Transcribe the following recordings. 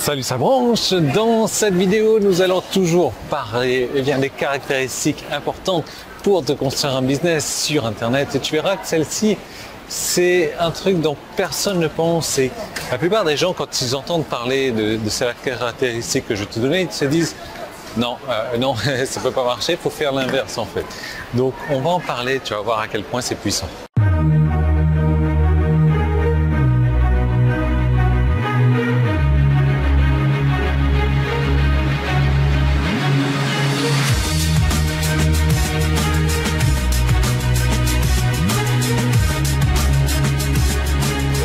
Salut, ça branche. Dans cette vidéo, nous allons toujours parler des caractéristiques importantes pour te construire un business sur Internet. Et tu verras que celle-ci, c'est un truc dont personne ne pense. Et la plupart des gens, quand ils entendent parler de ces caractéristiques que je te donnais, ils se disent non, ça peut pas marcher, il faut faire l'inverse en fait. Donc on va en parler, tu vas voir à quel point c'est puissant.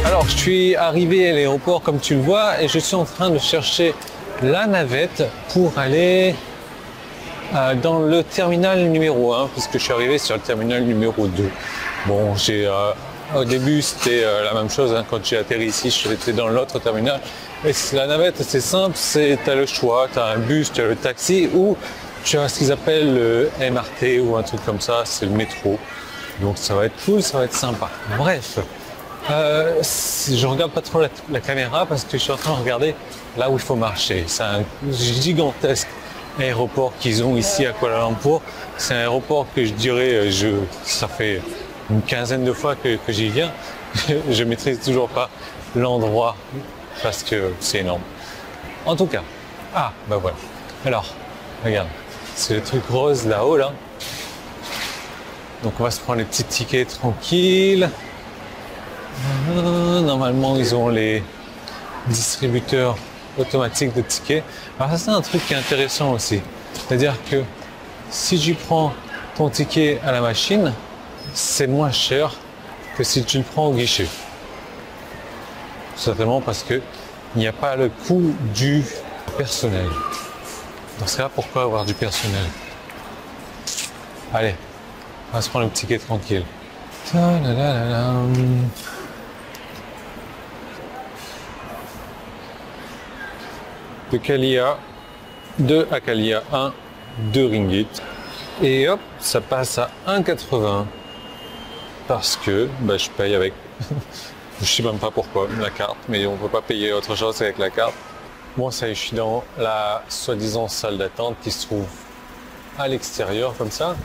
Alors, je suis arrivé à l'aéroport comme tu le vois et je suis en train de chercher la navette pour aller dans le terminal numéro 1 puisque je suis arrivé sur le terminal numéro 2. Bon, au début c'était la même chose, hein, quand j'ai atterri ici, j'étais dans l'autre terminal. Et la navette c'est simple, tu as le choix, tu as un bus, tu as le taxi ou tu as ce qu'ils appellent le MRT ou un truc comme ça, c'est le métro. Donc ça va être cool, ça va être sympa. Bref. Je regarde pas trop la caméra parce que je suis en train de regarder là où il faut marcher. C'est un gigantesque aéroport qu'ils ont ici à Kuala Lumpur. C'est un aéroport que je dirais, ça fait une quinzaine de fois que j'y viens. Je maîtrise toujours pas l'endroit parce que c'est énorme. En tout cas, bah voilà. Alors, regarde, c'est le truc rose là-haut là. Donc on va se prendre les petits tickets tranquilles. Normalement, ils ont les distributeurs automatiques de tickets. Alors ça, c'est un truc qui est intéressant aussi. C'est-à-dire que si tu prends ton ticket à la machine, c'est moins cher que si tu le prends au guichet. Certainement parce que il n'y a pas le coût du personnel. Dans ce cas, pourquoi avoir du personnel? Allez, on va se prendre le ticket tranquille. De Kalia 2 à Kalia 1, 2 ringgit. Et hop, ça passe à 1,80 parce que je paye avec, je sais même pas pourquoi, la carte, mais on peut pas payer autre chose avec la carte. Moi, ça y est, je suis dans la soi-disant salle d'attente qui se trouve à l'extérieur comme ça.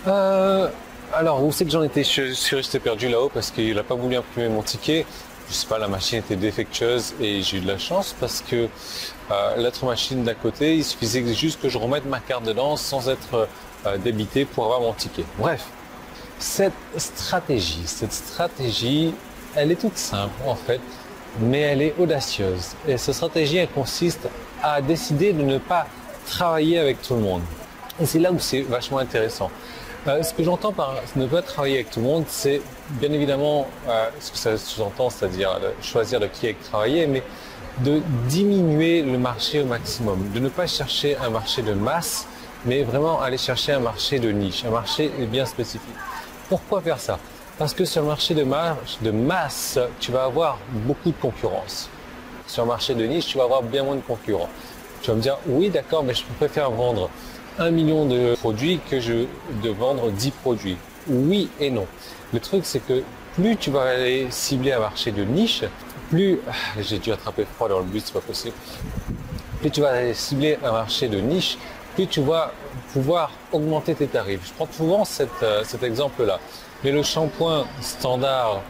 Alors, où c'est que j'en étais? Je suis resté perdu là-haut parce qu'il n'a pas voulu imprimer mon ticket. Je sais pas, la machine était défectueuse et j'ai eu de la chance parce que l'autre machine d'à côté, il suffisait juste que je remette ma carte dedans sans être débité pour avoir mon ticket. Bref, cette stratégie, elle est toute simple en fait, mais elle est audacieuse. Et cette stratégie, elle consiste à décider de ne pas travailler avec tout le monde. Et c'est là où c'est vachement intéressant. Ce que j'entends par ne pas travailler avec tout le monde, c'est bien évidemment ce que ça sous-entend, c'est-à-dire choisir de qui avec travailler, mais de diminuer le marché au maximum, de ne pas chercher un marché de masse, mais vraiment aller chercher un marché de niche, un marché bien spécifique. Pourquoi faire ça? Parce que sur le marché de masse, tu vas avoir beaucoup de concurrence. Sur le marché de niche, tu vas avoir bien moins de concurrents. Tu vas me dire, oui d'accord, mais je préfère vendre 1 million de produits que de vendre 10 produits. Oui et non. Le truc, c'est que plus tu vas aller cibler un marché de niche, plus... J'ai dû attraper froid dans le bus, c'est pas possible. Plus tu vas aller cibler un marché de niche, plus tu vas pouvoir augmenter tes tarifs. Je prends souvent cet exemple-là. Mais le shampoing standard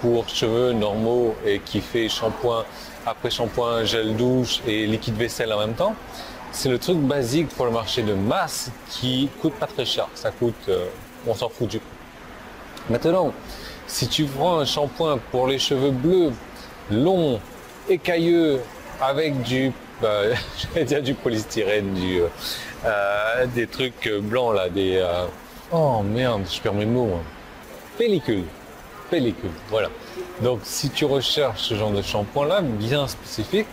pour cheveux normaux et qui fait shampoing, après shampoing, gel douche et liquide vaisselle en même temps, c'est le truc basique pour le marché de masse qui coûte pas très cher. Ça coûte, on s'en fout du prix. Maintenant, si tu prends un shampoing pour les cheveux bleus, longs, écailleux, avec j'allais dire du polystyrène, des trucs blancs là, oh merde, je perds mes mots. Pellicule, voilà. Donc si tu recherches ce genre de shampoing là, bien spécifique,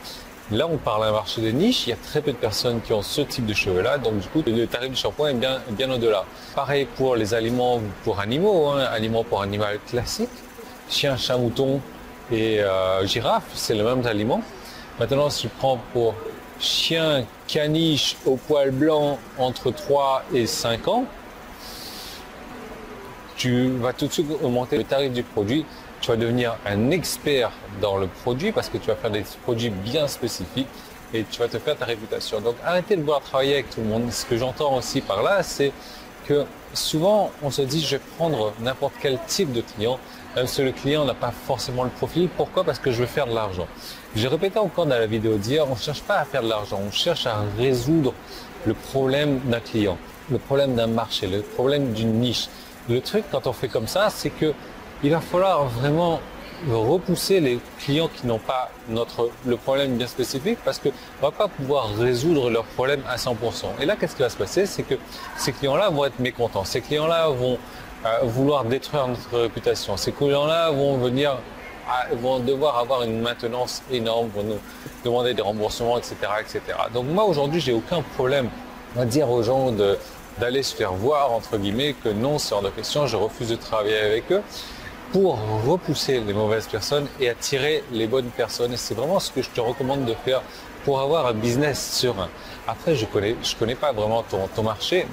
là, on parle d'un marché de niche, il y a très peu de personnes qui ont ce type de cheveux-là, donc du coup, le tarif du shampoing est bien au-delà. Pareil pour les aliments pour animaux, aliments pour animal classique, chien, chat, mouton et girafe, c'est le même aliment. Maintenant, si tu prends pour chien, caniche au poil blanc entre 3 et 5 ans, tu vas tout de suite augmenter le tarif du produit. Tu vas devenir un expert dans le produit parce que tu vas faire des produits bien spécifiques et tu vas te faire ta réputation. Donc arrêtez de vouloir travailler avec tout le monde. Ce que j'entends aussi par là, c'est que souvent on se dit je vais prendre n'importe quel type de client, même si le client n'a pas forcément le profil. Pourquoi? Parce que je veux faire de l'argent. J'ai répété encore dans la vidéo d'hier, on ne cherche pas à faire de l'argent, on cherche à résoudre le problème d'un client, le problème d'un marché, le problème d'une niche. Le truc quand on fait comme ça, c'est que il va falloir vraiment repousser les clients qui n'ont pas le problème bien spécifique, parce qu'on ne va pas pouvoir résoudre leur problème à 100%. Et là, qu'est-ce qui va se passer? C'est que ces clients-là vont être mécontents. Ces clients-là vont vouloir détruire notre réputation. Ces clients-là vont devoir avoir une maintenance énorme, vont nous demander des remboursements, etc., etc. Donc moi, aujourd'hui, j'ai aucun problème à dire aux gens d'aller se faire voir, entre guillemets, que non, c'est hors de question, je refuse de travailler avec eux, pour repousser les mauvaises personnes et attirer les bonnes personnes. Et c'est vraiment ce que je te recommande de faire pour avoir un business serein. Après, je connais pas vraiment ton marché.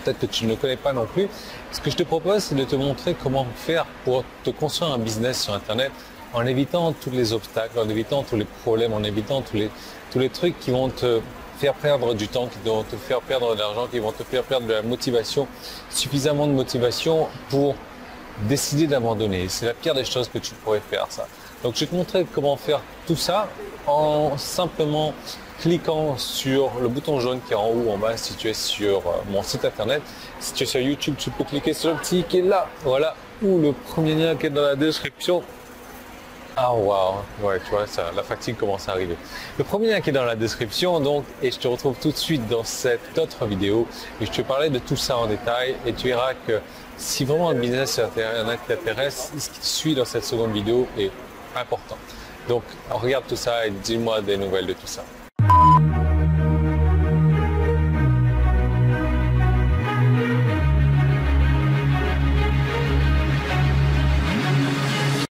Peut-être que tu ne le connais pas non plus. Ce que je te propose, c'est de te montrer comment faire pour te construire un business sur Internet en évitant tous les obstacles, en évitant tous les problèmes, en évitant tous les trucs qui vont te faire perdre du temps, qui vont te faire perdre de l'argent, qui vont te faire perdre de la motivation, suffisamment de motivation pour décider d'abandonner. C'est la pire des choses que tu pourrais faire, ça. Donc je vais te montrer comment faire tout ça en simplement cliquant sur le bouton jaune qui est en haut en bas si tu es sur mon site internet. Si tu es sur YouTube, tu peux cliquer sur le petit qui est là, voilà, ou le premier lien qui est dans la description. Ah waouh, ouais, tu vois, la fatigue commence à arriver. Le premier lien qui est dans la description, donc, et je te retrouve tout de suite dans cette autre vidéo et je te parlais de tout ça en détail et tu verras que si vraiment le business sur Internet t'intéresse, ce qui te suit dans cette seconde vidéo est important. Donc, regarde tout ça et dis-moi des nouvelles de tout ça.